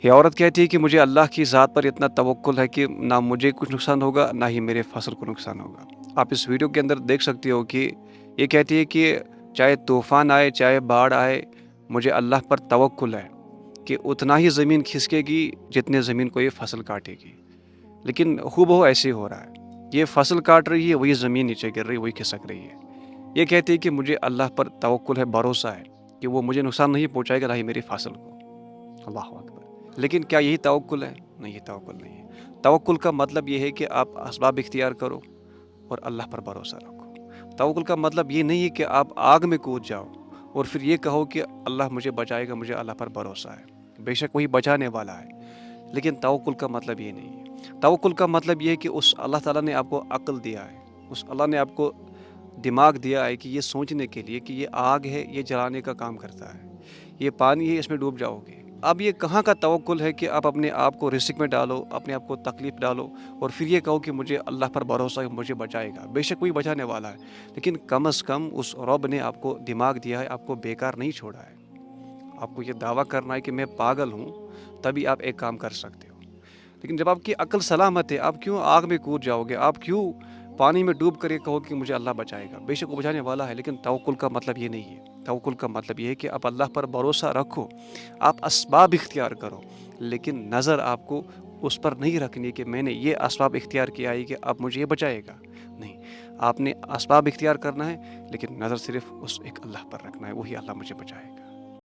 یہ عورت کہتی ہے کہ مجھے اللہ کی ذات پر اتنا توکل ہے کہ نہ مجھے کچھ نقصان ہوگا نہ ہی میرے فصل کو نقصان ہوگا۔ آپ اس ویڈیو کے اندر دیکھ سکتے ہو کہ یہ کہتی ہے کہ چاہے طوفان آئے چاہے باڑھ آئے، مجھے اللہ پر توکل ہے کہ اتنا ہی زمین کھسکے گی جتنے زمین کو یہ فصل کاٹے گی۔ لیکن ہو بہو ایسے ہی ہو رہا ہے، یہ فصل کاٹ رہی ہے، وہی زمین نیچے گر رہی ہے، وہی کھسک رہی ہے۔ یہ کہتی ہے کہ مجھے اللہ پر توکل ہے، بھروسہ ہے کہ وہ مجھے نقصان نہیں پہنچائے گا، نہ ہی میری فصل کو۔ اللہ اکبر۔ لیکن کیا یہی توکل ہے؟ نہیں، یہ توکل نہیں ہے۔ توکل کا مطلب یہ ہے کہ آپ اسباب اختیار کرو اور اللہ پر بھروسہ رکھو۔ توکل کا مطلب یہ نہیں ہے کہ آپ آگ میں کود جاؤ اور پھر یہ کہو کہ اللہ مجھے بچائے گا، مجھے اللہ پر بھروسہ ہے۔ بے شک وہی بچانے والا ہے، لیکن توکل کا مطلب یہ نہیں ہے۔ توکل کا مطلب یہ ہے کہ اس اللہ تعالیٰ نے آپ کو عقل دیا ہے، اس اللہ نے آپ کو دماغ دیا ہے کہ یہ سوچنے کے لیے کہ یہ آگ ہے، یہ جلانے کا کام کرتا ہے، یہ پانی ہے، اس میں ڈوب جاؤ گے۔ اب یہ کہاں کا توکل ہے کہ آپ اپنے آپ کو رزق میں ڈالو، اپنے آپ کو تکلیف ڈالو اور پھر یہ کہو کہ مجھے اللہ پر بھروسہ ہے، مجھے بچائے گا۔ بے شک وہی بچانے والا ہے، لیکن کم از کم اس رب نے آپ کو دماغ دیا ہے، آپ کو بیکار نہیں چھوڑا ہے۔ آپ کو یہ دعویٰ کرنا ہے کہ میں پاگل ہوں تبھی آپ ایک کام کر سکتے ہو، لیکن جب آپ کی عقل سلامت ہے، آپ کیوں آگ میں کود جاؤ گے؟ آپ کیوں پانی میں ڈوب کر یہ کہو کہ مجھے اللہ بچائے گا؟ بے شک وہ بچانے والا ہے، لیکن توکل کا مطلب یہ نہیں ہے۔ توکل کا مطلب یہ ہے کہ آپ اللہ پر بھروسہ رکھو، آپ اسباب اختیار کرو، لیکن نظر آپ کو اس پر نہیں رکھنی کہ میں نے یہ اسباب اختیار کیا ہے کہ اب مجھے یہ بچائے گا۔ نہیں، آپ نے اسباب اختیار کرنا ہے، لیکن نظر صرف اس ایک اللہ پر رکھنا ہے، وہی اللہ مجھے بچائے گا۔